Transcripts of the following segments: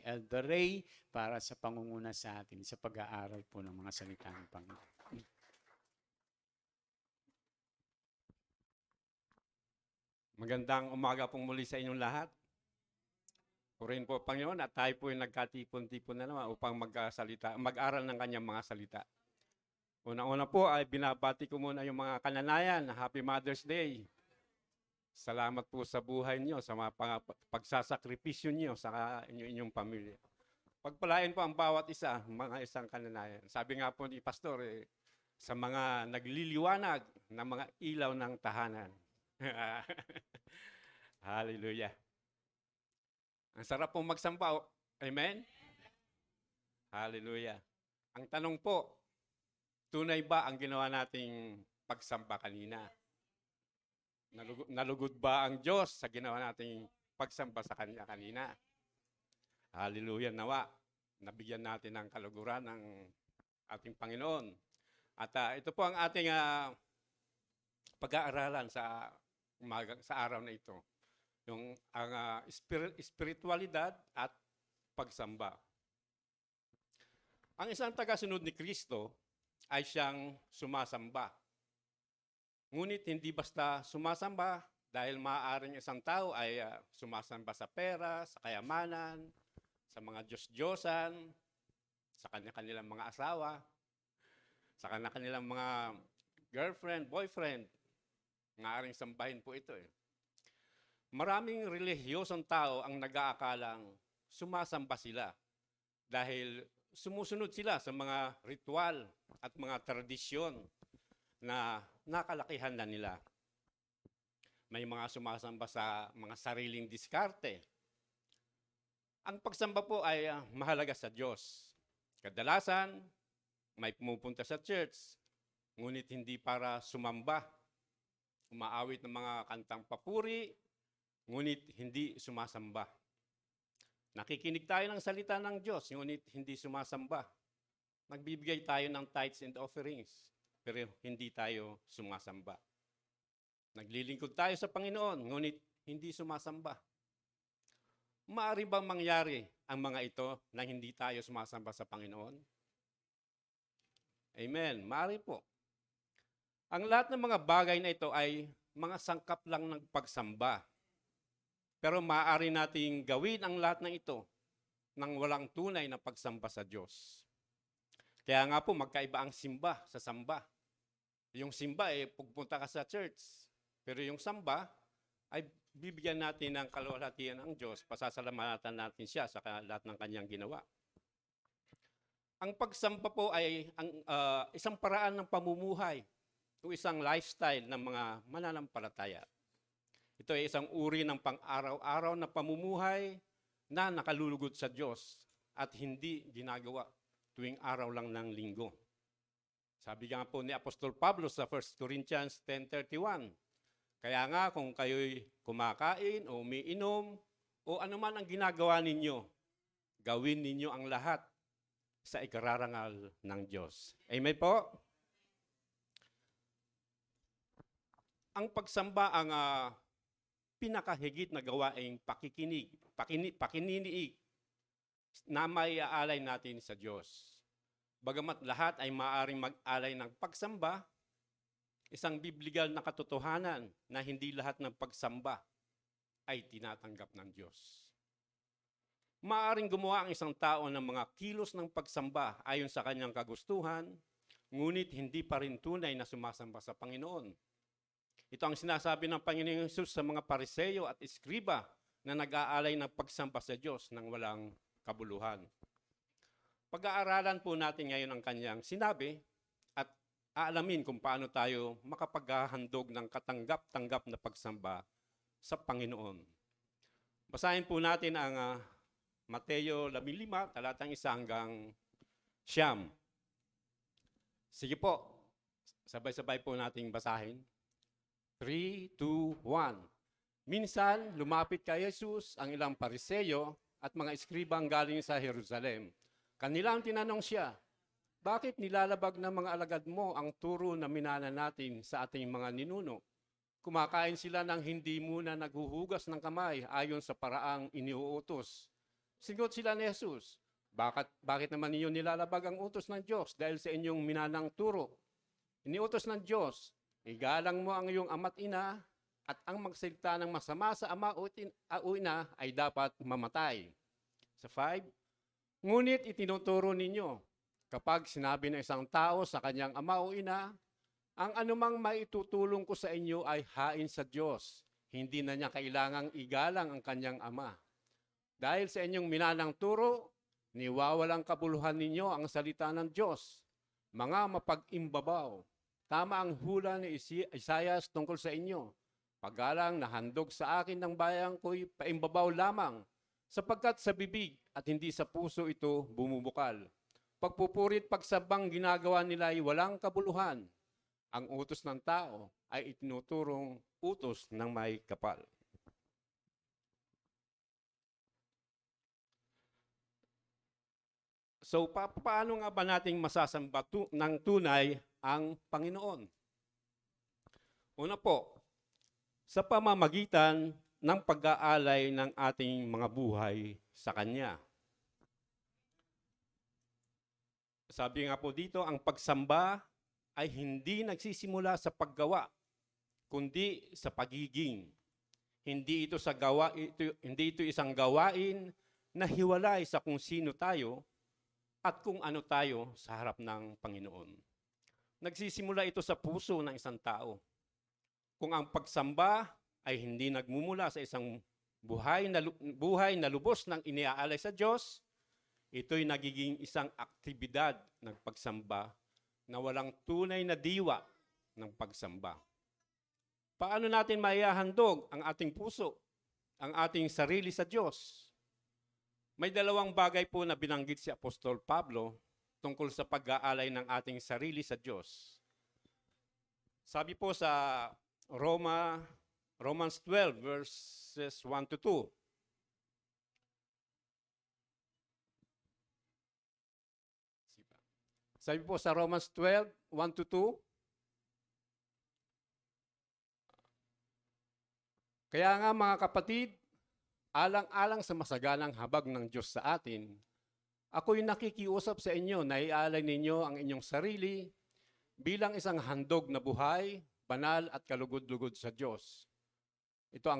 Elder Ray para sa pangunguna sa atin sa pag-aaral po ng mga salita ng Panginoon. Magandang umaga pong muli sa inyong lahat. Purihin po Panginoon at tayo po yung nagkatipon-tipon na naman upang mag-aral ng kanyang mga salita. Una-una po ay binabati ko muna yung mga kananayan. Happy Mother's Day. Salamat po sa buhay niyo, sa mga pagsasakripisyo niyo sa inyong pamilya. Pagpalain po ang bawat isa, mga isang kananayan. Sabi nga po ni Pastor, sa mga nagliliwanag ng mga ilaw ng tahanan. Hallelujah. Ang sarap pong magsamba. Amen? Hallelujah. Ang tanong po, tunay ba ang ginawa nating pagsamba kanina? Nalugod ba ang Diyos sa ginawa nating pagsamba sa Kanya kanina? Hallelujah nawa. Nabigyan natin ng kaluguran ng ating Panginoon. At ito po ang ating pag-aaralan sa araw na ito. Yung ang spiritualidad at pagsamba. Ang isang tagasunod ni Kristo ay siyang sumasamba. Ngunit hindi basta sumasamba dahil maaaring isang tao ay sumasamba sa pera, sa kayamanan, sa mga Diyos-Diyosan, sa kanilang mga asawa, sa kanilang mga girlfriend, boyfriend. Maaaring sambahin po ito eh. Maraming relihiyosong tao ang nag-aakalang sumasamba sila dahil sumusunod sila sa mga ritual at mga tradisyon na nakalakihan na nila. May mga sumasamba sa mga sariling diskarte. Ang pagsamba po ay mahalaga sa Diyos. Kadalasan, may pumupunta sa church, ngunit hindi para sumamba. Umaawit ng mga kantang papuri, ngunit hindi sumasamba. Nakikinig tayo ng salita ng Diyos, ngunit hindi sumasamba. Nagbibigay tayo ng tithes and offerings, pero hindi tayo sumasamba. Naglilingkod tayo sa Panginoon, ngunit hindi sumasamba. Maaari bang mangyari ang mga ito na hindi tayo sumasamba sa Panginoon? Amen. Maaari po. Ang lahat ng mga bagay na ito ay mga sangkap lang ng pagsamba. Pero maaari nating gawin ang lahat ng ito nang walang tunay na pagsamba sa Diyos. Kaya nga po magkaiba ang simba sa samba. Yung simba ay pupunta ka sa church. Pero yung samba ay bibigyan natin ng kaluwalhatian ng Diyos. Pasasalamatan natin siya sa lahat ng kanyang ginawa. Ang pagsamba po ay isang paraan ng pamumuhay o isang lifestyle ng mga mananampalataya. Ito ay isang uri ng pang-araw-araw na pamumuhay na nakalulugod sa Diyos at hindi ginagawa tuwing araw lang ng linggo. Sabi nga po ni Apostol Pablo sa 1 Corinthians 10:31, kaya nga kung kayo'y kumakain o umiinom o anuman ang ginagawa ninyo, gawin ninyo ang lahat sa ikararangal ng Diyos. Amen po? Ang pagsamba ang pinakahigit na gawaing pakininiig na maiaalay natin sa Diyos. Bagamat lahat ay maaaring mag-alay ng pagsamba, isang biblikal na katotohanan na hindi lahat ng pagsamba ay tinatanggap ng Diyos. Maaaring gumawa ang isang tao ng mga kilos ng pagsamba ayon sa kanyang kagustuhan, ngunit hindi pa rin tunay na sumasamba sa Panginoon. Ito ang sinasabi ng Panginoong Hesus sa mga Pariseyo at Iskriba na nag-aalay ng pagsamba sa Diyos nang walang kabuluhan. Pag-aaralan po natin ngayon ang kanyang sinabi at aalamin kung paano tayo makapaghahandog ng katanggap-tanggap na pagsamba sa Panginoon. Basahin po natin ang Mateo 15, talatang 1 hanggang 9. Sige po, sabay-sabay po nating basahin. 3, 2, 1. Minsan, lumapit kay Jesus ang ilang Pariseyo at mga eskribang galing sa Jerusalem. Kanilang tinanong siya, bakit nilalabag ng mga alagad mo ang turo na minana natin sa ating mga ninuno? Kumakain sila ng hindi muna naghuhugas ng kamay ayon sa paraang iniuutos Sigot sila ni Jesus, bakit naman ninyo nilalabag ang utos ng Diyos dahil sa inyong minanang turo? Iniutos ng Diyos, igalang mo ang iyong ama't ina at ang magsalita ng masama sa ama o ina ay dapat mamatay. Sa 5, ngunit itinuturo ninyo, kapag sinabi ng isang tao sa kanyang ama o ina, ang anumang maitutulong ko sa inyo ay hain sa Diyos. Hindi na niya kailangang igalang ang kanyang ama. Dahil sa inyong minanang turo, niwawalang kabuluhan ninyo ang salita ng Diyos. Mga mapag-imbabaw, tama ang hula ni Isaias tungkol sa inyo. Paggalang na handog sa akin ng bayang ko'y paimbabaw lamang, sapagkat sa bibig at hindi sa puso ito bumubukal. Pagpupurit pagsabang ginagawa nila ay walang kabuluhan. Ang utos ng tao ay itinuturong utos ng may kapal. So, paano nga ba nating masasamba ng tunay ang Panginoon? Una po, sa pamamagitan ng pag-aalay ng ating mga buhay sa Kanya. Sabi nga po dito, ang pagsamba ay hindi nagsisimula sa paggawa, kundi sa pagiging. Hindi ito isang gawain na hiwalay sa kung sino tayo at kung ano tayo sa harap ng Panginoon. Nagsisimula ito sa puso ng isang tao. Kung ang pagsamba ay hindi nagmumula sa isang buhay na lubos ng iniaalay sa Diyos, ito'y nagiging isang aktibidad ng pagsamba na walang tunay na diwa ng pagsamba. Paano natin maihahandog ang ating puso, ang ating sarili sa Diyos? May dalawang bagay po na binanggit si Apostol Pablo tungkol sa pag-aalay ng ating sarili sa Diyos. Sabi po sa Romans 12 verses 1 to 2. Sabi po sa Romans 12, 1 to 2, kaya nga mga kapatid, alang-alang sa masaganang habag ng Diyos sa atin, ako'y nakikiusap sa inyo na ialay ninyo ang inyong sarili bilang isang handog na buhay, banal at kalugod-lugod sa Diyos. Ito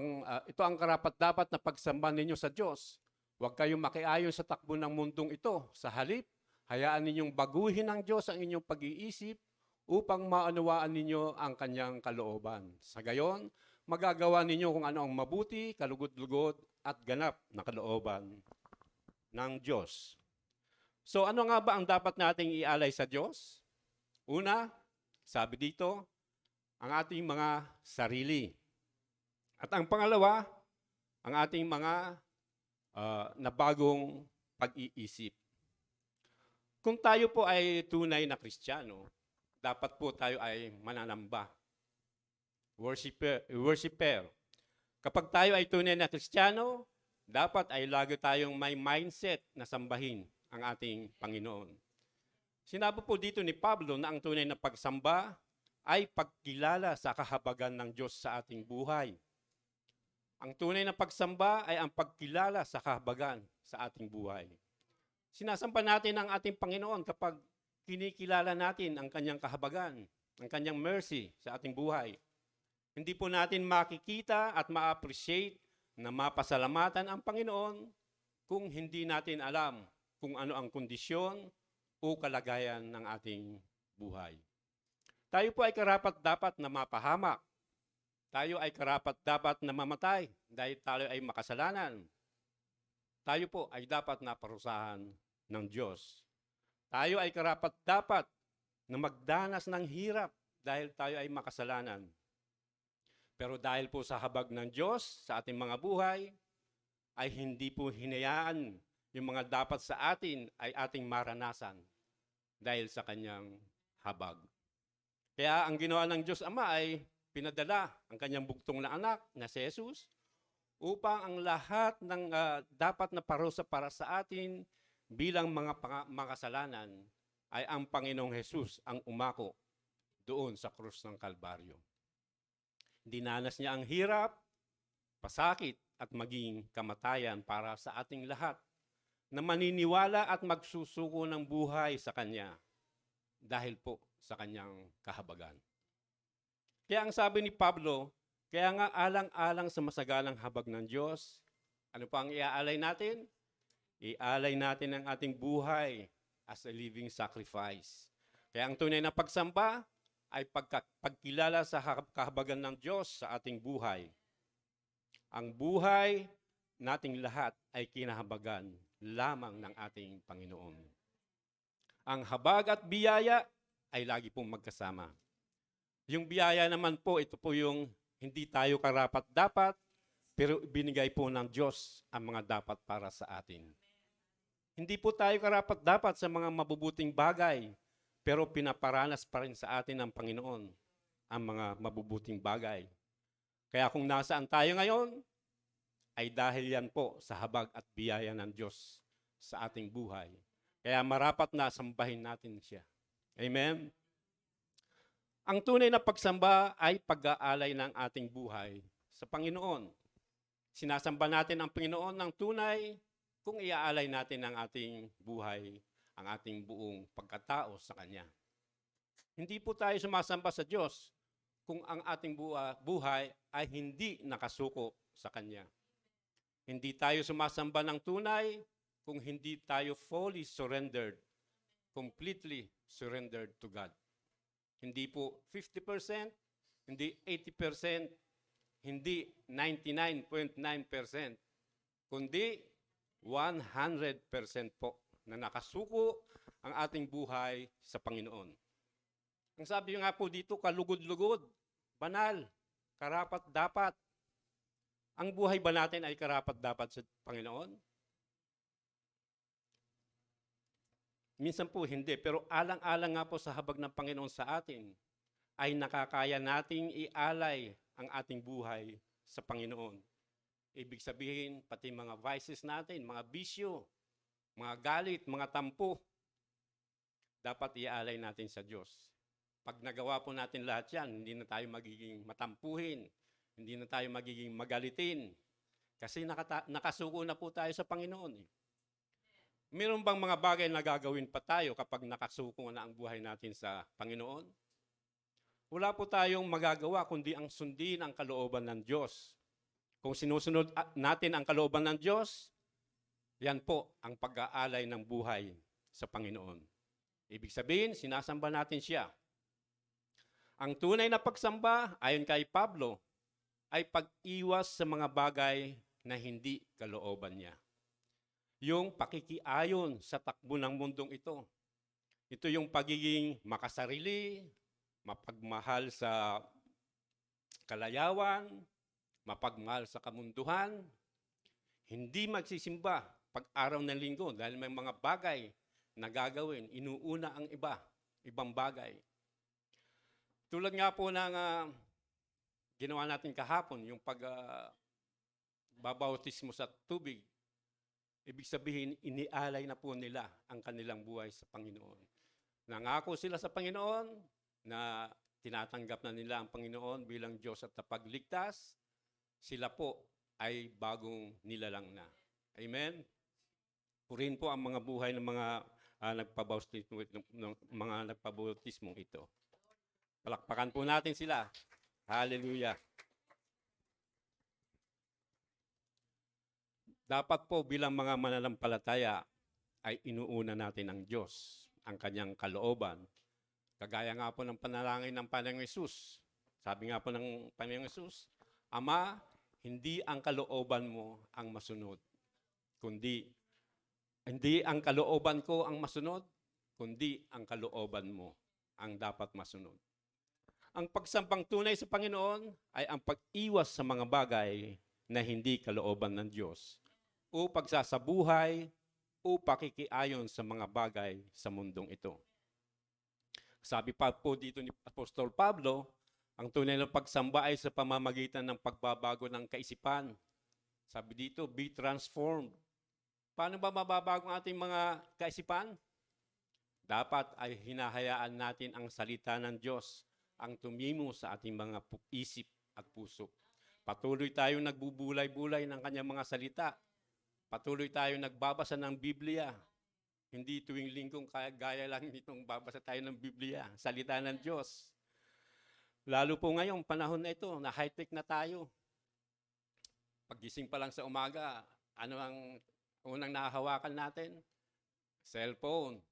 ang karapat-dapat na pagsamba ninyo sa Diyos. Huwag kayong makiayon sa takbo ng mundong ito. Sa halip, hayaan ninyong baguhin ng Diyos ang inyong pag-iisip upang maunawaan ninyo ang kanyang kalooban. Sa gayon, magagawa ninyo kung ano ang mabuti, kalugod-lugod at ganap na kalooban ng Diyos. So ano nga ba ang dapat nating ialay sa Diyos? Una, sabi dito, ang ating mga sarili. At ang pangalawa, ang ating mga nabagong pag-iisip. Kung tayo po ay tunay na Kristiyano, dapat po tayo ay mananamba. Worshipper. Kapag tayo ay tunay na Kristiyano, dapat ay lagi tayong may mindset na sambahin ang ating Panginoon. Sinabi po dito ni Pablo na ang tunay na pagsamba ay pagkilala sa kahabagan ng Diyos sa ating buhay. Ang tunay na pagsamba ay ang pagkilala sa kahabagan sa ating buhay. Sinasamba natin ang ating Panginoon kapag kinikilala natin ang kanyang kahabagan, ang kanyang mercy sa ating buhay. Hindi po natin makikita at ma-appreciate na mapasalamatan ang Panginoon kung hindi natin alam kung ano ang kondisyon o kalagayan ng ating buhay. Tayo po ay karapat-dapat na mapahamak. Tayo ay karapat-dapat na mamatay dahil tayo ay makasalanan. Tayo po ay dapat na parusahan ng Diyos. Tayo ay karapat-dapat na magdanas ng hirap dahil tayo ay makasalanan. Pero dahil po sa habag ng Diyos sa ating mga buhay, ay hindi po hinayaan yung mga dapat sa atin ay ating maranasan dahil sa kanyang habag. Kaya ang ginawa ng Diyos Ama ay pinadala ang kanyang bugtong na anak na si Jesus upang ang lahat ng dapat na parusa para sa atin bilang mga makasalanan ay ang Panginoong Jesus ang umako doon sa krus ng Kalbaryo. Dinanas niya ang hirap, pasakit at maging kamatayan para sa ating lahat na maniniwala at magsusuko ng buhay sa Kanya dahil po sa Kanyang kahabagan. Kaya ang sabi ni Pablo, kaya nga alang-alang sa masagalang habag ng Diyos, ano pa ang iaalay natin? Ialay natin ang ating buhay as a living sacrifice. Kaya ang tunay na pagsamba ay pagkilala sa kahabagan ng Diyos sa ating buhay. Ang buhay nating lahat ay kinahabagan lamang ng ating Panginoon. Ang habag at biyaya ay lagi pong magkasama. Yung biyaya naman po, ito po yung hindi tayo karapat-dapat, pero binigay po ng Diyos ang mga dapat para sa atin. Hindi po tayo karapat-dapat sa mga mabubuting bagay, pero pinaparanas pa rin sa atin ng Panginoon ang mga mabubuting bagay. Kaya kung nasaan tayo ngayon, ay dahil yan po sa habag at biyaya ng Diyos sa ating buhay. Kaya marapat na sambahin natin siya. Amen? Ang tunay na pagsamba ay pag-aalay ng ating buhay sa Panginoon. Sinasamba natin ang Panginoon ng tunay kung iaalay natin ang ating buhay, ang ating buong pagkatao sa Kanya. Hindi po tayo sumasamba sa Diyos kung ang ating buhay ay hindi nakasuko sa Kanya. Hindi tayo sumasamba ng tunay kung hindi tayo fully surrendered, completely surrendered to God. Hindi po 50%, hindi 80%, hindi 99.9%, kundi 100% po na nakasuko ang ating buhay sa Panginoon. Ang sabi nga po dito, kalugod-lugod, banal, karapat-dapat. Ang buhay ba natin ay karapat-dapat sa Panginoon? Minsan po hindi, pero alang-alang nga po sa habag ng Panginoon sa atin, ay nakakaya nating ialay ang ating buhay sa Panginoon. Ibig sabihin, pati mga vices natin, mga bisyo, mga galit, mga tampo, dapat ialay natin sa Diyos. Pag nagawa po natin lahat yan, hindi na tayo magiging matampuhin, hindi na tayo magiging magalitin, kasi nakasuko na po tayo sa Panginoon. Meron bang mga bagay na gagawin pa tayo kapag nakasuko na ang buhay natin sa Panginoon? Wala po tayong magagawa kundi ang sundin ang kalooban ng Diyos. Kung sinusunod natin ang kalooban ng Diyos, yan po ang pag-aalay ng buhay sa Panginoon. Ibig sabihin, sinasamba natin siya. Ang tunay na pagsamba, ayon kay Pablo, ay pag-iwas sa mga bagay na hindi kalooban niya. Yung pakikiayon sa takbo ng mundong ito. Ito yung pagiging makasarili, mapagmahal sa kalayawan, mapagmahal sa kamunduhan, hindi magsisimba pag araw ng linggo dahil may mga bagay na gagawin, inuuna ang ibang bagay. Tulad nga po ng ginawa natin kahapon, yung pagbabautismo sa tubig. Ibig sabihin, inialay na po nila ang kanilang buhay sa Panginoon. Nangako sila sa Panginoon na tinatanggap na nila ang Panginoon bilang Diyos at tapagligtas. Sila po ay bagong nilalang na. Amen? Purihin po ang mga buhay ng mga nagpabautismong ito. Palakpakan po natin sila. Hallelujah. Dapat po bilang mga mananampalataya ay inuuna natin ang Diyos, ang kanyang kalooban. Kagaya nga po ng panalangin ng Panginoong Hesus. Sabi nga po ng Panginoong Hesus, Ama, hindi ang kalooban mo ang masunod, kundi hindi ang kalooban ko ang masunod, kundi ang kalooban mo ang dapat masunod. Ang pagsambang tunay sa Panginoon ay ang pag-iwas sa mga bagay na hindi kalooban ng Diyos o pagsasabuhay o pakikiayon sa mga bagay sa mundong ito. Sabi pa po dito ni Apostol Pablo, ang tunay na pagsamba ay sa pamamagitan ng pagbabago ng kaisipan. Sabi dito, be transformed. Paano ba mababago ang ating mga kaisipan? Dapat ay hinahayaan natin ang salita ng Diyos ang tumimo sa ating mga isip at puso. Patuloy tayong nagbubulay-bulay ng kanyang mga salita patuloy tayo nagbabasa ng Biblia. Hindi tuwing linggong gaya lang nitong babasa tayo ng Biblia, salita ng Diyos. Lalo po ngayong panahon na ito, na high-tech na tayo. Paggising pa lang sa umaga, ano ang unang nahahawakan natin? Cellphone.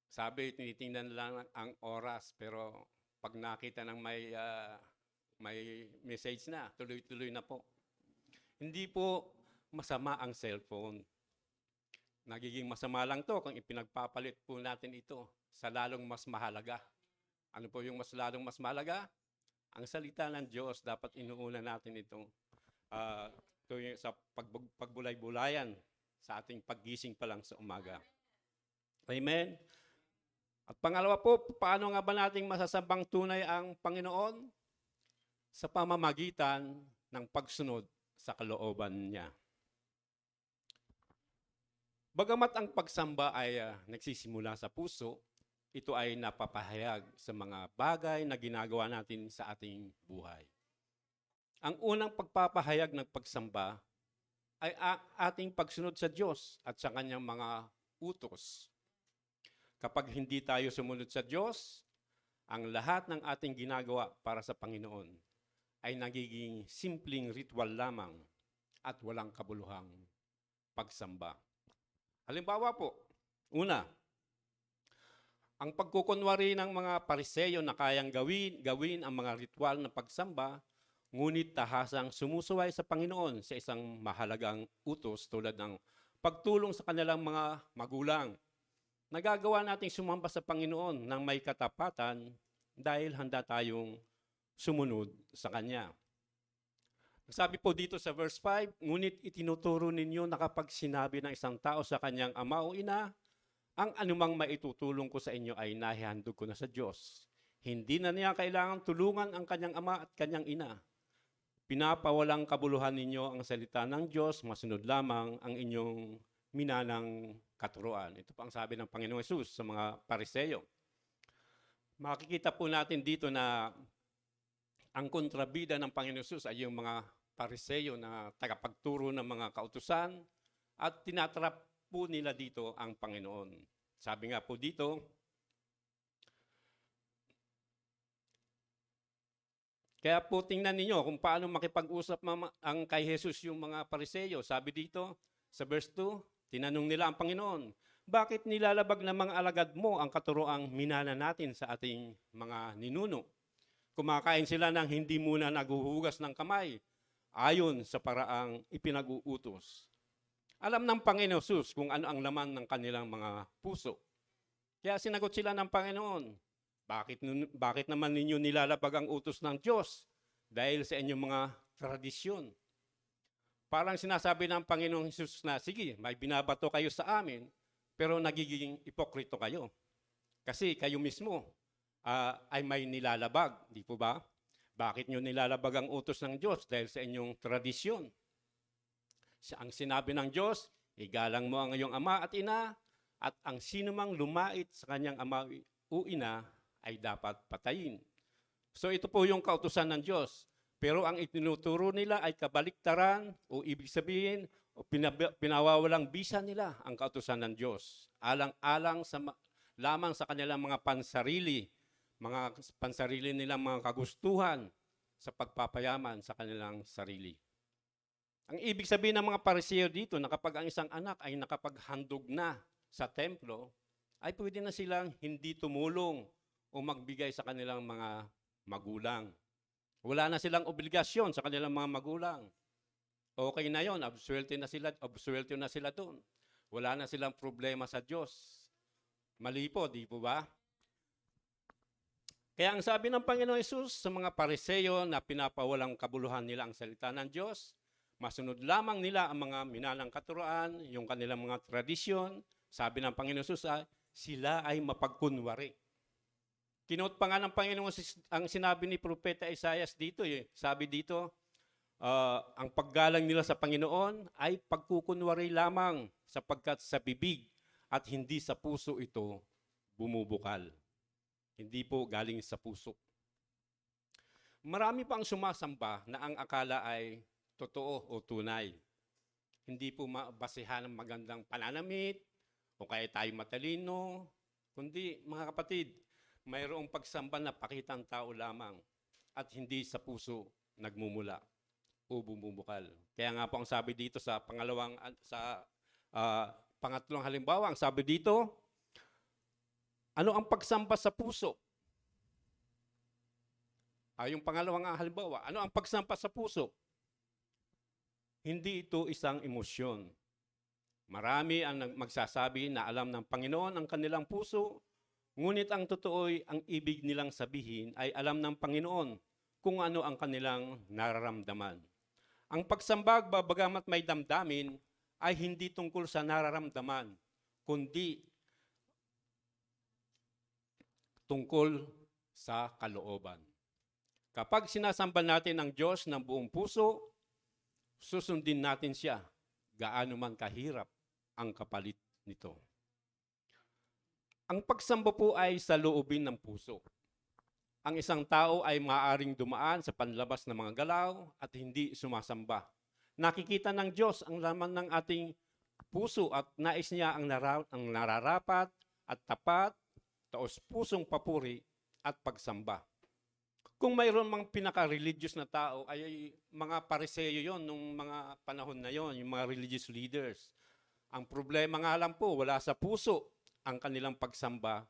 Sabi, tinitingnan lang ang oras, pero pag nakita ng may message na, tuloy-tuloy na po. Hindi po masama ang cellphone. Nagiging masama lang to kung ipinagpapalit po natin ito sa lalong mas mahalaga. Ano po yung lalong mas mahalaga? Ang salita ng Diyos, dapat inuuna natin ito sa pagbulay-bulayan sa ating paggising pa lang sa umaga. Amen? At pangalawa po, paano nga ba nating masasambang tunay ang Panginoon? Sa pamamagitan ng pagsunod sa kalooban niya. Bagamat ang pagsamba ay nagsisimula sa puso, ito ay napapahayag sa mga bagay na ginagawa natin sa ating buhay. Ang unang pagpapahayag ng pagsamba ay ating pagsunod sa Diyos at sa kanyang mga utos. Kapag hindi tayo sumunod sa Diyos, ang lahat ng ating ginagawa para sa Panginoon ay nagiging simpleng ritual lamang at walang kabuluhang pagsamba. Halimbawa po, una, ang pagkukunwari ng mga Pariseyo na kayang gawin ang mga ritual na pagsamba, ngunit tahasang sumusuway sa Panginoon sa isang mahalagang utos tulad ng pagtulong sa kanilang mga magulang. Nagagawa nating sumamba sa Panginoon ng may katapatan dahil handa tayong sumunod sa Kanya. Sabi po dito sa verse 5, ngunit itinuturo ninyo na kapag sinabi ng isang tao sa kanyang ama o ina, ang anumang maitutulong ko sa inyo ay nahihandog ko na sa Diyos. Hindi na niya kailangan tulungan ang kanyang ama at kanyang ina. Pinapawalang kabuluhan ninyo ang salita ng Diyos, masunod lamang ang inyong minanang katuruan. Ito pa ang sabi ng Panginoong Hesus sa mga Pariseyo. Makikita po natin dito na ang kontrabida ng Panginoong Hesus ay yung mga Pariseyo na tagapagturo ng mga kautusan at tinatrap po nila dito ang Panginoon. Sabi nga po dito, kaya po tingnan ninyo kung paano makipag-usap ang kay Jesus yung mga Pariseyo. Sabi dito sa verse 2, tinanong nila ang Panginoon, bakit nilalabag ng mga alagad mo ang katuroang minana natin sa ating mga ninuno? Kumakain sila ng hindi muna naguhugas ng kamay ayon sa paraang ipinag-uutos. Alam ng Panginoon Jesus kung ano ang laman ng kanilang mga puso. Kaya sinagot sila ng Panginoon, bakit naman ninyo nilalabag ang utos ng Diyos dahil sa inyong mga tradisyon? Parang sinasabi ng Panginoong Jesus na, sige, may binabato kayo sa amin, pero nagiging ipokrito kayo. Kasi kayo mismo ay may nilalabag, di po ba? Bakit nyo nilalabag ang utos ng Diyos? Dahil sa inyong tradisyon. Ang sinabi ng Diyos, igalang mo ang iyong ama at ina, at ang sinumang lumait sa kanyang ama o ina ay dapat patayin. So ito po yung kautusan ng Diyos. Pero ang itinuturo nila ay kabaliktaran o ibig sabihin o pinawawalang bisa nila ang kautusan ng Diyos. Alang-alang lamang sa kanilang mga pansarili nilang mga kagustuhan sa pagpapayaman sa kanilang sarili. Ang ibig sabihin ng mga Pariseo dito na kapag ang isang anak ay nakapaghandog na sa templo, ay pwede na silang hindi tumulong o magbigay sa kanilang mga magulang. Wala na silang obligasyon sa kanilang mga magulang. Okay na yon, absuelto na sila doon. Wala na silang problema sa Diyos. Mali po, di po ba? Kaya ang sabi ng Panginoon Hesus sa mga Pariseyo na pinapawalang kabuluhan nila ang salita ng Diyos, masunod lamang nila ang mga minanang katuruan, yung kanilang mga tradisyon. Sabi ng Panginoon Hesus, sila ay mapagkunwari. Kinote pa nga ng Panginoon ang sinabi ni Propeta Isaias dito. Sabi dito, ang paggalang nila sa Panginoon ay pagkukunwari lamang sapagkat sa bibig at hindi sa puso ito bumubukal. Hindi po galing sa puso. Marami pang sumasamba na ang akala ay totoo o tunay. Hindi po basehan ng magandang pananamit o kaya tayo matalino, kundi mga kapatid, mayroong pagsamba na pakitang tao lamang at hindi sa puso nagmumula o bumubukal. Kaya nga po ang sabi dito sa pangatlong halimbawa, ang sabi dito, ano ang pagsamba sa puso? Yung pangalawang halimbawa, ano ang pagsamba sa puso? Hindi ito isang emosyon. Marami ang magsasabi na alam ng Panginoon ang kanilang puso, ngunit ang totoo'y ang ibig nilang sabihin ay alam ng Panginoon kung ano ang kanilang nararamdaman. Ang pagsambag, bagamat may damdamin, ay hindi tungkol sa nararamdaman, kundi tungkol sa kalooban. Kapag sinasamba natin ang Diyos ng buong puso, susundin natin siya, gaano man kahirap ang kapalit nito. Ang pagsamba po ay sa loobin ng puso. Ang isang tao ay maaaring dumaan sa panlabas ng mga galaw at hindi sumasamba. Nakikita ng Diyos ang laman ng ating puso at nais niya ang nararapat at tapat, taos-pusong papuri at pagsamba. Kung mayroon mang pinaka-religious na tao, ay mga pariseyo yon nung mga panahon na yon, yung mga religious leaders. Ang problema nga lang po, wala sa puso ang kanilang pagsamba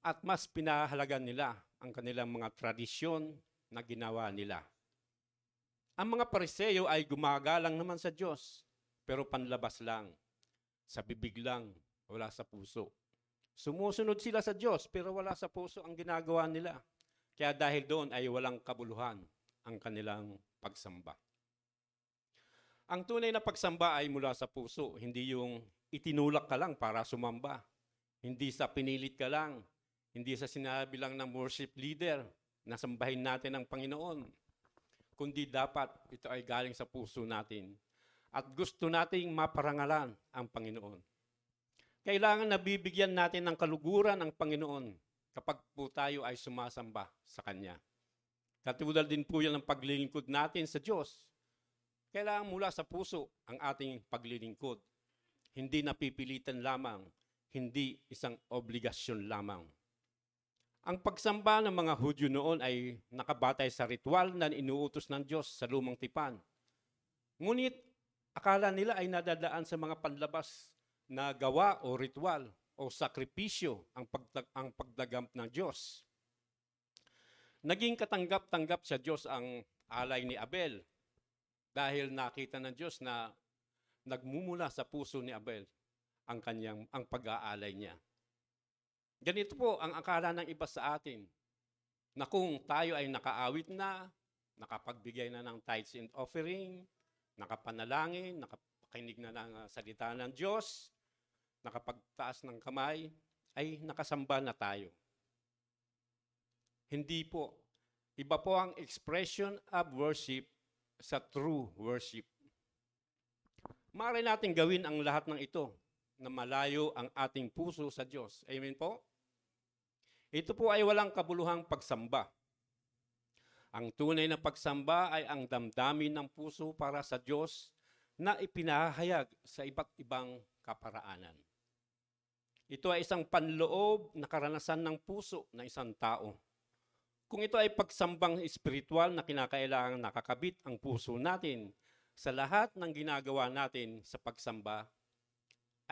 at mas pinahalagan nila ang kanilang mga tradisyon na ginawa nila. Ang mga pariseyo ay gumagalang naman sa Diyos, pero panlabas lang, sa bibig lang, wala sa puso. Sumusunod sila sa Diyos, pero wala sa puso ang ginagawa nila. Kaya dahil doon ay walang kabuluhan ang kanilang pagsamba. Ang tunay na pagsamba ay mula sa puso, hindi yung itinulak ka lang para sumamba. Hindi sa pinilit ka lang, hindi sa sinabi lang ng worship leader na sambahin natin ang Panginoon. Kundi dapat ito ay galing sa puso natin. At gusto nating maparangalan ang Panginoon. Kailangan nabibigyan natin ng kaluguran ang Panginoon kapag po tayo ay sumasamba sa Kanya. Katulad din po yan ang paglilingkod natin sa Diyos. Kailangan mula sa puso ang ating paglilingkod. Hindi napipilitan lamang, hindi isang obligasyon lamang. Ang pagsamba ng mga Hudyo noon ay nakabatay sa ritual na inuutos ng Diyos sa lumang tipan. Ngunit akala nila ay nadadaan sa mga panlabas na gawa o ritual o sakripisyo ang pagdagamp ng Diyos. Naging katanggap-tanggap sa Diyos ang alay ni Abel dahil nakita ng Diyos na nagmumula sa puso ni Abel ang pag-aalay niya. Ganito po ang akala ng iba sa atin na kung tayo ay nakaawit na, nakapagbigay na ng tithes and offering, nakapanalangin, nakapakinig na ng salita ng Diyos, nakapagtaas ng kamay, ay nakasamba na tayo. Hindi po. Iba po ang expression of worship sa true worship. Maaari natin gawin ang lahat ng ito na malayo ang ating puso sa Diyos. Amen po? Ito po ay walang kabuluhang pagsamba. Ang tunay na pagsamba ay ang damdamin ng puso para sa Diyos na ipinahayag sa iba't ibang kaparaanan. Ito ay isang panloob na karanasan ng puso ng isang tao. Kung ito ay pagsambang espiritual na kinakailangan nakakabit ang puso natin sa lahat ng ginagawa natin sa pagsamba,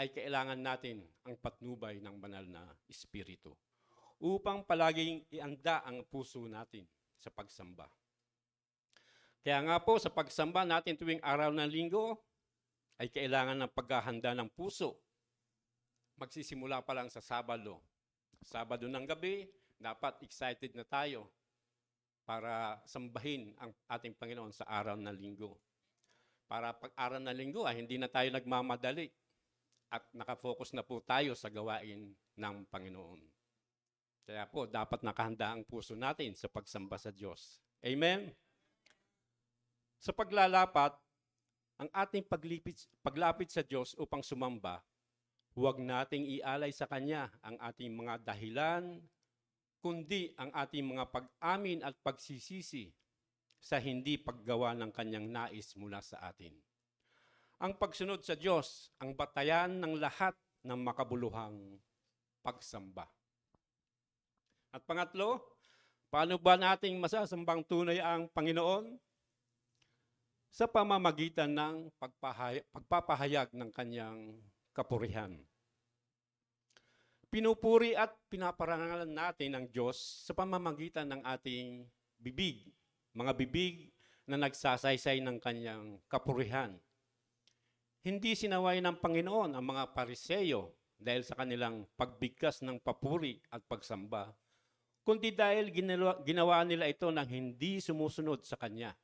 ay kailangan natin ang patnubay ng banal na espiritu upang palaging ianda ang puso natin sa pagsamba. Kaya nga po sa pagsamba natin tuwing araw ng linggo, ay kailangan ng paghahanda ng puso. Magsisimula pa lang sa Sabado. Sabado ng gabi, dapat excited na tayo para sambahin ang ating Panginoon sa araw ng linggo. Para pag-araw ng linggo, hindi na tayo nagmamadali at nakafocus na po tayo sa gawain ng Panginoon. Kaya po, dapat nakahanda ang puso natin sa pagsamba sa Diyos. Amen? Sa paglalapat, ang ating paglapit sa Diyos upang sumamba, huwag nating ialay sa Kanya ang ating mga dahilan, kundi ang ating mga pag-amin at pagsisisi sa hindi paggawa ng Kanyang nais mula sa atin. Ang pagsunod sa Diyos, ang batayan ng lahat ng makabuluhang pagsamba. At pangatlo, paano ba nating masasambang tunay ang Panginoon? Sa pamamagitan ng pagpapahayag ng kanyang kapurihan. Pinupuri at pinaparangalan natin ang Diyos sa pamamagitan ng ating bibig, mga bibig na nagsasaysay ng kanyang kapurihan. Hindi sinaway ng Panginoon ang mga Pariseyo dahil sa kanilang pagbigkas ng papuri at pagsamba, kundi dahil ginawa nila ito nang hindi sumusunod sa Kanya.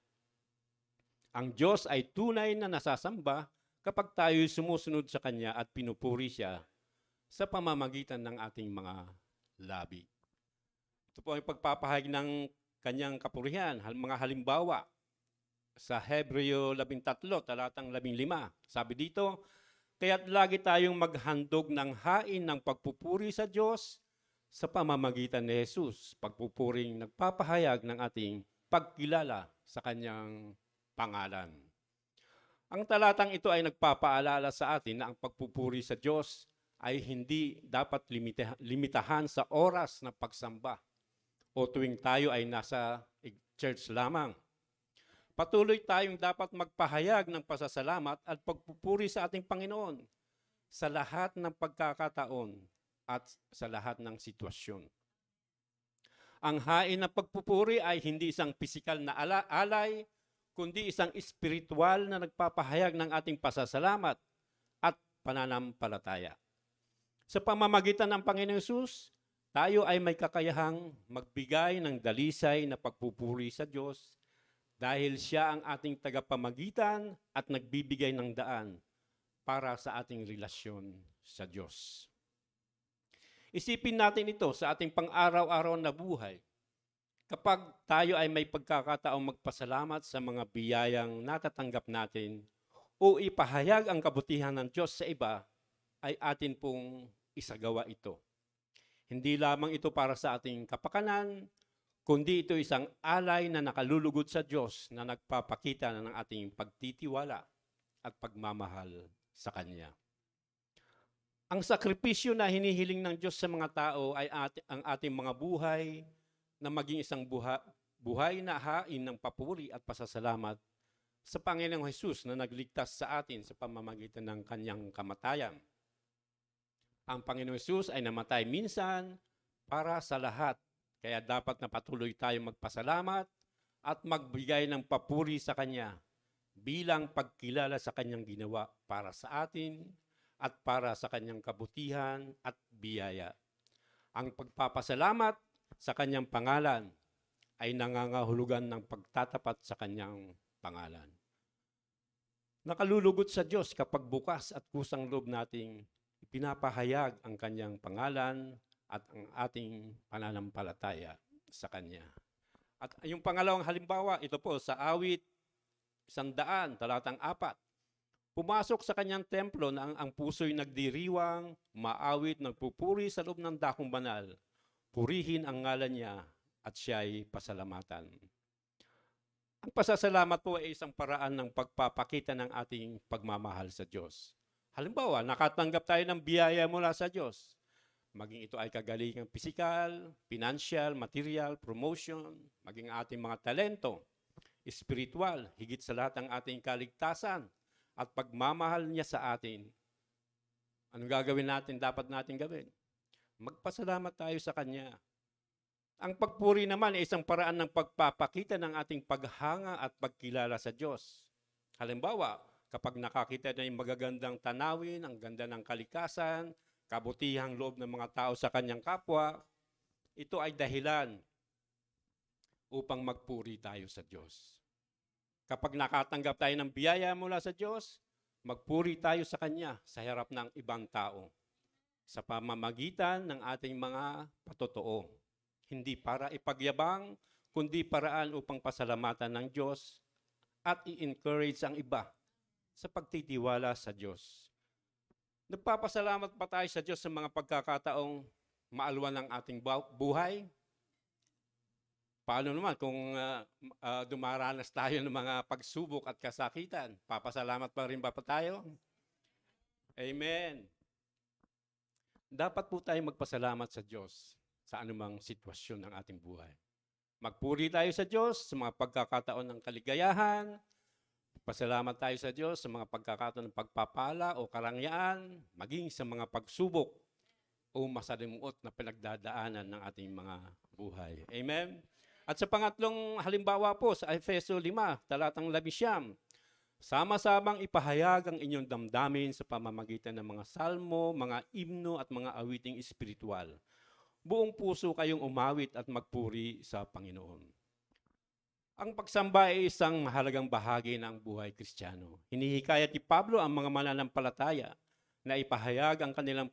Ang Diyos ay tunay na nasasamba kapag tayo sumusunod sa Kanya at pinupuri Siya sa pamamagitan ng ating mga labi. Ito po ay pagpapahayag ng Kanyang kapurihan, mga halimbawa. Sa Hebreo 13, talatang 15, sabi dito, kaya't lagi tayong maghandog ng hain ng pagpupuri sa Diyos sa pamamagitan ni Jesus, pagpupuring nagpapahayag ng ating pagkilala sa Kanyang pangalan. Ang talatang ito ay nagpapaalala sa atin na ang pagpupuri sa Diyos ay hindi dapat limitahan sa oras na pagsamba o tuwing tayo ay nasa church lamang. Patuloy tayong dapat magpahayag ng pasasalamat at pagpupuri sa ating Panginoon sa lahat ng pagkakataon at sa lahat ng sitwasyon. Ang hain ng pagpupuri ay hindi isang pisikal na alay, kundi isang espiritual na nagpapahayag ng ating pasasalamat at pananampalataya. Sa pamamagitan ng Panginoong Hesus, tayo ay may kakayahang magbigay ng dalisay na pagpupuri sa Diyos dahil Siya ang ating tagapamagitan at nagbibigay ng daan para sa ating relasyon sa Diyos. Isipin natin ito sa ating pang-araw-araw na buhay. Kapag tayo ay may pagkakataong magpasalamat sa mga biyayang natatanggap natin o ipahayag ang kabutihan ng Diyos sa iba, ay atin pong isagawa ito. Hindi lamang ito para sa ating kapakanan, kundi ito isang alay na nakalulugod sa Diyos na nagpapakita ng ating pagtitiwala at pagmamahal sa Kanya. Ang sakripisyo na hinihiling ng Diyos sa mga tao ay ang ating mga buhay na maging isang buhay na hain ng papuri at pasasalamat sa Panginoong Hesus na nagligtas sa atin sa pamamagitan ng Kanyang kamatayan. Ang Panginoong Hesus ay namatay minsan para sa lahat. Kaya dapat na patuloy tayong magpasalamat at magbigay ng papuri sa Kanya bilang pagkilala sa Kanyang ginawa para sa atin at para sa Kanyang kabutihan at biyaya. Ang pagpapasalamat sa Kanyang pangalan ay nangangahulugan ng pagtatapat sa Kanyang pangalan. Nakalulugod sa Diyos kapag bukas at kusang loob nating ipinapahayag ang Kanyang pangalan at ang ating pananampalataya sa Kanya. At yung pangalawang halimbawa, ito po sa awit 100, talatang 4. Pumasok sa Kanyang templo na ang puso'y nagdiriwang, maawit, nagpupuri sa loob ng dakong banal. Purihin ang ngalan niya at siya'y pasalamatan. Ang pasasalamat po ay isang paraan ng pagpapakita ng ating pagmamahal sa Diyos. Halimbawa, nakatanggap tayo ng biyaya mula sa Diyos. Maging ito ay kagalingang pisikal, financial, material, promotion, maging ating mga talento, espiritual, higit sa lahat ang ating kaligtasan at pagmamahal niya sa atin. Anong gagawin natin, dapat natin gawin? Magpasalamat tayo sa Kanya. Ang pagpuri naman ay isang paraan ng pagpapakita ng ating paghanga at pagkilala sa Diyos. Halimbawa, kapag nakakita na yung magagandang tanawin, ang ganda ng kalikasan, kabutihang loob ng mga tao sa kanyang kapwa, ito ay dahilan upang magpuri tayo sa Diyos. Kapag nakatanggap tayo ng biyaya mula sa Diyos, magpuri tayo sa Kanya sa harap ng ibang tao sa pamamagitan ng ating mga patotoo. Hindi para ipagyabang, kundi paraan upang pasalamatan ng Diyos at i-encourage ang iba sa pagtitiwala sa Diyos. Nagpapasalamat pa tayo sa Diyos sa mga pagkakataong maalwan ng ating buhay? Paano naman kung dumaranas tayo ng mga pagsubok at kasakitan? Papasalamat pa rin ba pa tayo? Amen. Dapat po tayo magpasalamat sa Diyos sa anumang sitwasyon ng ating buhay. Magpuri tayo sa Diyos sa mga pagkakataon ng kaligayahan. Pasalamat tayo sa Diyos sa mga pagkakataon ng pagpapala o karangyaan, maging sa mga pagsubok o masalimuot na pinagdadaanan ng ating mga buhay. Amen? At sa pangatlong halimbawa po sa Efeso 5, talatang 11, sama-samang ipahayag ang inyong damdamin sa pamamagitan ng mga salmo, mga imno at mga awiting espiritual. Buong puso kayong umawit at magpuri sa Panginoon. Ang pagsamba ay isang mahalagang bahagi ng buhay Kristiyano. Hinihikayat ni Pablo ang mga mananampalataya na ipahayag ang kanilang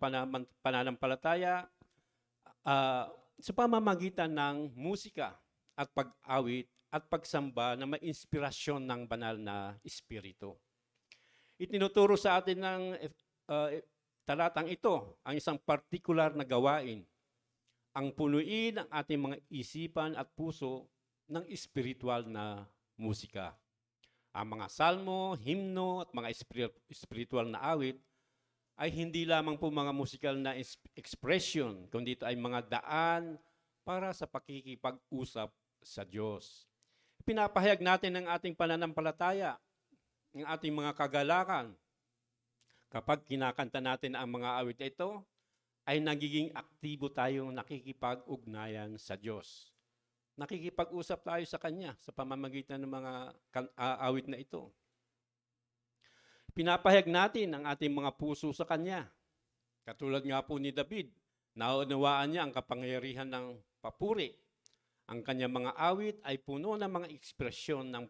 pananampalataya sa pamamagitan ng musika at pag-awit at pagsamba na may inspirasyon ng banal na espiritu. Itinuturo sa atin ng talatang ito ang isang partikular na gawain, ang punuin ang ating mga isipan at puso ng espiritual na musika. Ang mga salmo, himno at mga espiritual na awit ay hindi lamang po mga musikal na expression, kundi ito ay mga daan para sa pakikipag-usap sa Diyos. Pinapahayag natin ang ating pananampalataya, ang ating mga kagalakan. Kapag kinakanta natin ang mga awit na ito, ay nagiging aktibo tayong nakikipag-ugnayan sa Diyos. Nakikipag-usap tayo sa Kanya sa pamamagitan ng mga awit na ito. Pinapahayag natin ang ating mga puso sa Kanya. Katulad nga po ni David, naunawaan niya ang kapangyarihan ng papuri. Ang kanyang mga awit ay puno ng mga ekspresyon ng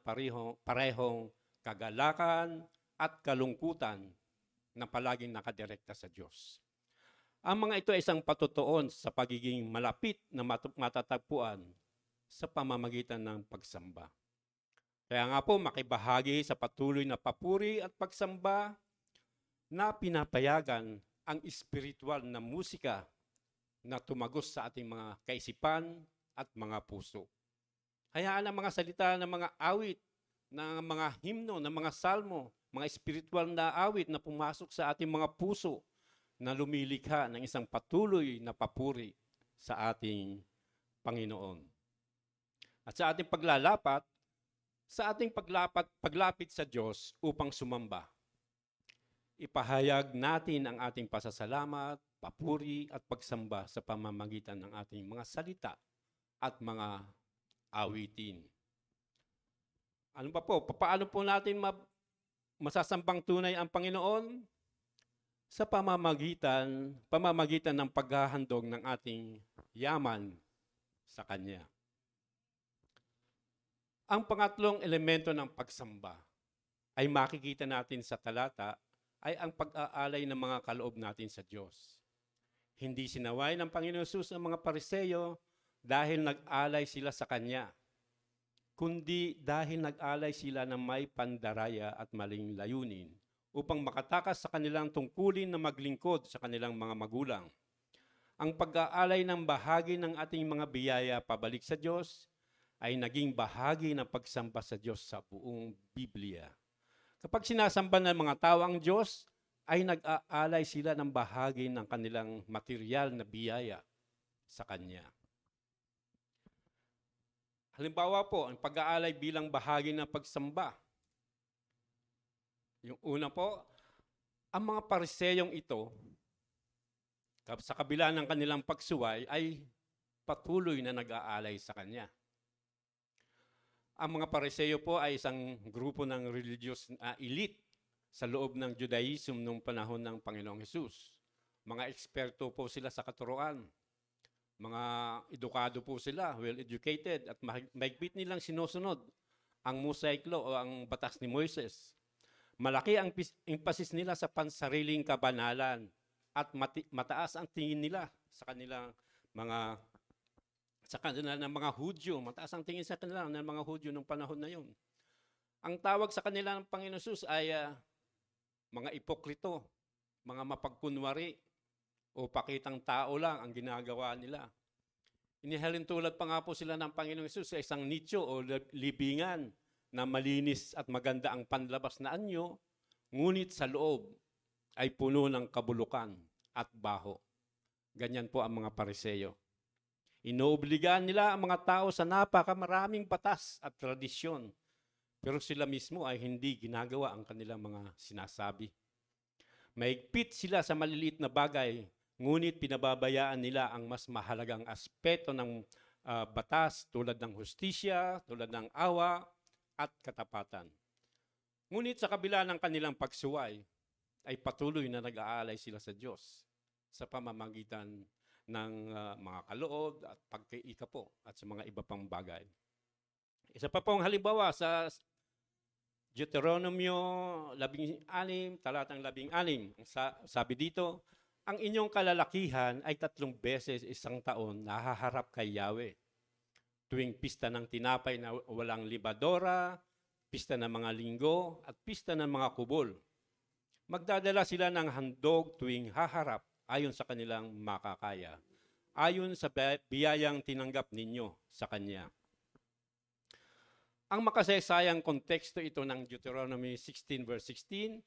parehong kagalakan at kalungkutan na palaging nakadirekta sa Diyos. Ang mga ito ay isang patutuon sa pagiging malapit na matatagpuan sa pamamagitan ng pagsamba. Kaya nga po, makibahagi sa patuloy na papuri at pagsamba na pinapayagan ang espiritual na musika na tumagos sa ating mga kaisipan at mga puso. Hayaan ang mga salita ng mga awit, ng mga himno, ng mga salmo, mga espiritual na awit na pumasok sa ating mga puso na lumilikha ng isang patuloy na papuri sa ating Panginoon. At sa ating paglapit sa Diyos upang sumamba, ipahayag natin ang ating pasasalamat, papuri at pagsamba sa pamamagitan ng ating mga salita at mga awitin. Ano pa po? Paano po natin masasambang tunay ang Panginoon? Sa pamamagitan ng paghahandog ng ating yaman sa Kanya. Ang pangatlong elemento ng pagsamba ay makikita natin sa talata ay ang pag-aalay ng mga kaloob natin sa Diyos. Hindi sinaway ng Panginoon Jesus ang mga Pariseyo dahil nag-alay sila sa Kanya, kundi dahil nag-alay sila ng may pandaraya at maling layunin upang makatakas sa kanilang tungkulin na maglingkod sa kanilang mga magulang. Ang pag-aalay ng bahagi ng ating mga biyaya pabalik sa Diyos ay naging bahagi ng pagsamba sa Diyos sa buong Biblia. Kapag sinasamba ng mga tao ang Diyos, ay nag-aalay sila ng bahagi ng kanilang material na biyaya sa Kanya. Halimbawa po, ang pag-aalay bilang bahagi ng pagsamba. Yung una po, ang mga Pariseyong ito, sa kabila ng kanilang pagsuway, ay patuloy na nag-aalay sa Kanya. Ang mga Pariseyo po ay isang grupo ng religious elite sa loob ng Judaism noong panahon ng Panginoong Hesus. Mga eksperto po sila sa katuruan. Mga edukado po sila, well-educated, at mahigpit nilang sinusunod ang Mosaic Law o ang batas ni Moises. Malaki ang emphasis nila sa pansariling kabanalan at mataas ang tingin nila sa kanilang mga Hudyo. Mataas ang tingin sa kanila ng mga Hudyo ng panahon na yun. Ang tawag sa kanila ng Panginoon Jesus ay mga ipokrito, mga mapagkunwari, o pakitang tao lang ang ginagawa nila. Inihalin tulad pa nga po sila ng Panginoong Hesus sa isang nicho o libingan na malinis at maganda ang panlabas na anyo, ngunit sa loob ay puno ng kabulukan at baho. Ganyan po ang mga Pariseyo. Inoobligahan nila ang mga tao sa napakamaraming batas at tradisyon, pero sila mismo ay hindi ginagawa ang kanilang mga sinasabi. Mahigpit sila sa maliliit na bagay, ngunit pinababayaan nila ang mas mahalagang aspeto ng batas tulad ng hustisya, tulad ng awa at katapatan. Ngunit sa kabila ng kanilang pagsuway, ay patuloy na nag-aalay sila sa Diyos sa pamamagitan ng mga kaloob at pagkaikapo at sa mga iba pang bagay. Isa pa pong halimbawa sa Deuteronomio 16, talatang 16, sabi dito, ang inyong kalalakihan ay 3 beses isang taon nahaharap kay Yahweh. Tuwing pista ng tinapay na walang libadora, pista ng mga linggo, at pista ng mga kubol. Magdadala sila ng handog tuwing haharap ayon sa kanilang makakaya, ayon sa biyayang tinanggap ninyo sa Kanya. Ang makasaysayang konteksto ito ng Deuteronomy 16 verse 16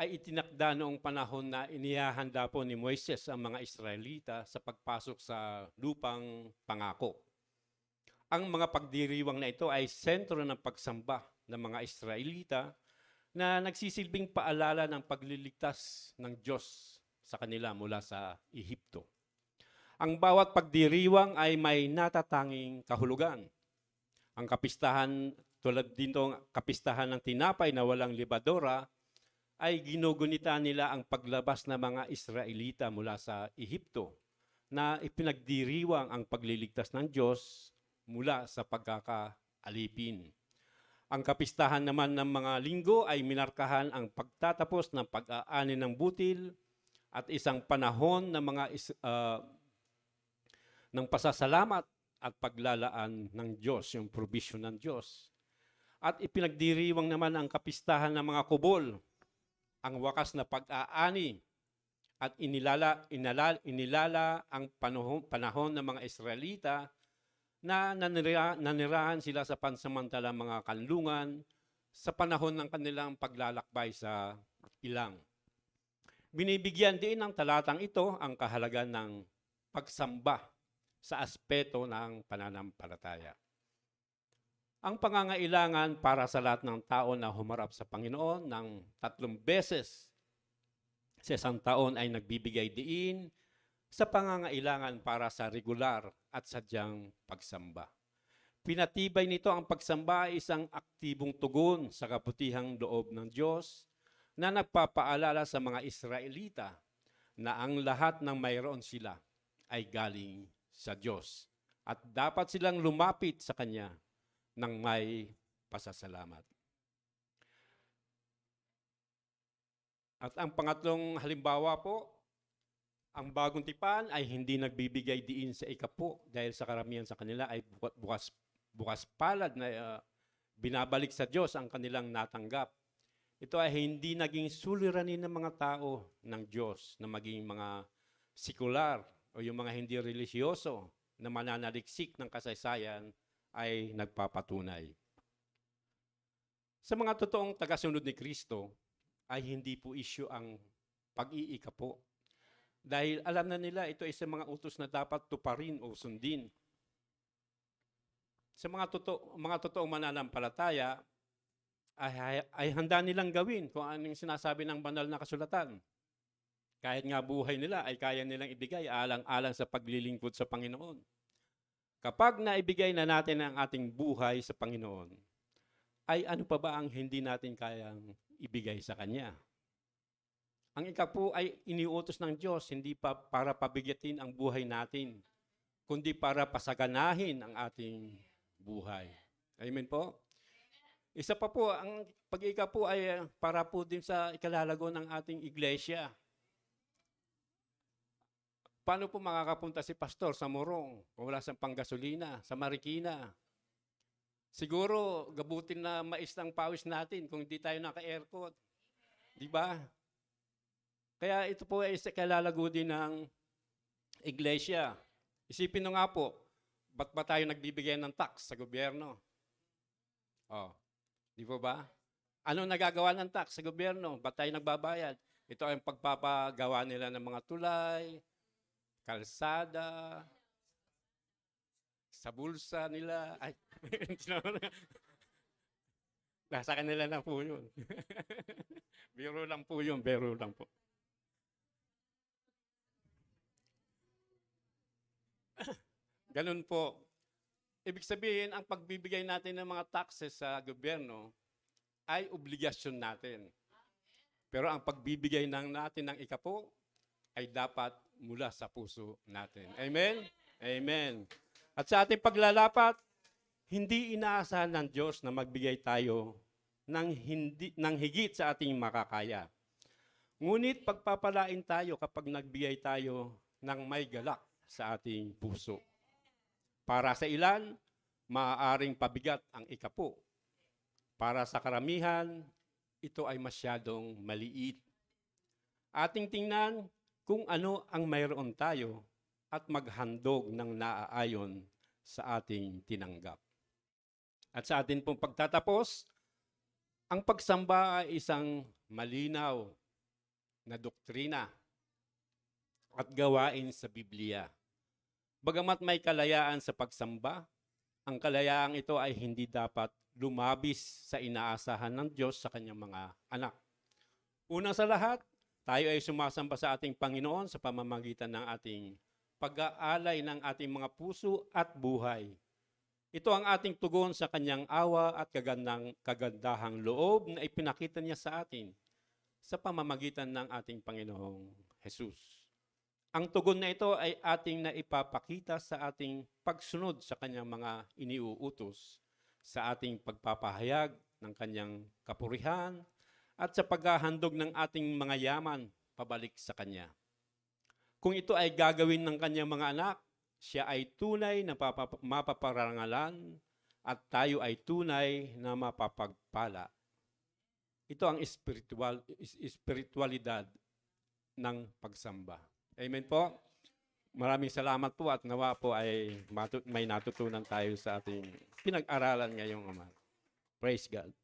ay itinakda noong panahon na inihahanda po ni Moises ang mga Israelita sa pagpasok sa lupang pangako. Ang mga pagdiriwang na ito ay sentro ng pagsamba ng mga Israelita na nagsisilbing paalala ng pagliligtas ng Diyos sa kanila mula sa Ehipto. Ang bawat pagdiriwang ay may natatanging kahulugan. Ang kapistahan, tulad dito kapistahan ng tinapay na walang libadora, ay ginugunita nila ang paglabas ng mga Israelita mula sa Ehipto na ipinagdiriwang ang pagliligtas ng Diyos mula sa pagkakaalipin. Ang kapistahan naman ng mga linggo ay minarkahan ang pagtatapos ng pag-aani ng butil at isang panahon ng ng pasasalamat at paglalaan ng Diyos, yung provision ng Diyos. At ipinagdiriwang naman ang kapistahan ng mga kubol, ang wakas na pag-aani at inilala ang panahon ng mga Israelita na nanirahan sila sa pansamantalang mga kanlungan sa panahon ng kanilang paglalakbay sa ilang. Binibigyan din ng talatang ito ang kahalagan ng pagsamba sa aspeto ng pananampalataya. Ang pangangailangan para sa lahat ng tao na humarap sa Panginoon ng 3 beses sa isang taon ay nagbibigay diin sa pangangailangan para sa regular at sadyang pagsamba. Pinatibay nito ang pagsamba ay isang aktibong tugon sa kabutihang loob ng Diyos na nagpapaalala sa mga Israelita na ang lahat ng mayroon sila ay galing sa Diyos at dapat silang lumapit sa Kanya ng may pasasalamat. At ang pangatlong halimbawa po, ang bagong tipan ay hindi nagbibigay diin sa ikapo dahil sa karamihan sa kanila ay bukas palad na binabalik sa Diyos ang kanilang natanggap. Ito ay hindi naging suliranin ng mga tao ng Diyos na maging mga sekular o yung mga hindi religyoso na mananaliksik ng kasaysayan ay nagpapatunay. Sa mga totoong tagasunod ni Kristo ay hindi po issue ang pag-iikapo. Dahil alam na nila ito ay sa mga utos na dapat tuparin o sundin. Sa mga totoong mananampalataya, ay handa nilang gawin kung anong sinasabi ng banal na kasulatan. Kahit nga buhay nila ay kaya nilang ibigay alang-alang sa paglilingkod sa Panginoon. Kapag naibigay na natin ang ating buhay sa Panginoon, ay ano pa ba ang hindi natin kayang ibigay sa Kanya? Ang ikapo ay iniutos ng Diyos, hindi pa para pabigyatin ang buhay natin, kundi para pasaganahin ang ating buhay. Amen po? Isa pa po, ang pag-ikapo ay para po din sa ikalalago ng ating iglesia. Paano po makakapunta si pastor sa Morong kung wala siyang panggasolina, sa Marikina? Siguro, gabutin na mais ng pawis natin kung hindi tayo naka-aircon. Di ba? Kaya ito po ay kalalago din ng iglesia. Isipin nyo nga po, Ba't ba tayo nagbibigay ng tax sa gobyerno? Oh, di po ba? Ano nagagawa ng tax sa gobyerno? Ba't tayo nagbabayad? Ito ay pagpapagawa nila ng mga tulay, kalsada, sa bulsa nila. Ay, nasa kanila na po yun. Biro lang po yun, biro lang po. Ganun po. Ibig sabihin, ang pagbibigay natin ng mga taxes sa gobyerno ay obligasyon natin. Pero ang pagbibigay natin ng ikapo ay dapat mula sa puso natin. Amen? Amen. At sa ating paglalapat, hindi inaasahan ng Diyos na magbigay tayo ng higit sa ating makakaya. Ngunit pagpapalain tayo kapag nagbigay tayo ng may galak sa ating puso. Para sa ilan, maaaring pabigat ang ikapo. Para sa karamihan, ito ay masyadong maliit. Ating tingnan kung ano ang mayroon tayo at maghandog ng naaayon sa ating tinanggap. At sa atin pong pagtatapos, ang pagsamba ay isang malinaw na doktrina at gawain sa Biblia. Bagamat may kalayaan sa pagsamba, ang kalayaang ito ay hindi dapat lumabis sa inaasahan ng Diyos sa kanyang mga anak. Una sa lahat, tayo ay sumasamba sa ating Panginoon sa pamamagitan ng ating pag-aalay ng ating mga puso at buhay. Ito ang ating tugon sa kanyang awa at kagandahang loob na ipinakita niya sa atin sa pamamagitan ng ating Panginoong Jesus. Ang tugon na ito ay ating naipapakita sa ating pagsunod sa kanyang mga iniuutos, sa ating pagpapahayag ng kanyang kapurihan, at sa paghahandog ng ating mga yaman pabalik sa kanya. Kung ito ay gagawin ng kanyang mga anak, siya ay tunay na mapaparangalan at tayo ay tunay na mapapagpala. Ito ang espiritualidad ng pagsamba. Amen po. Maraming salamat po at nawa po ay may natutunan tayo sa ating pinag-aralan ngayong Ama. Praise God.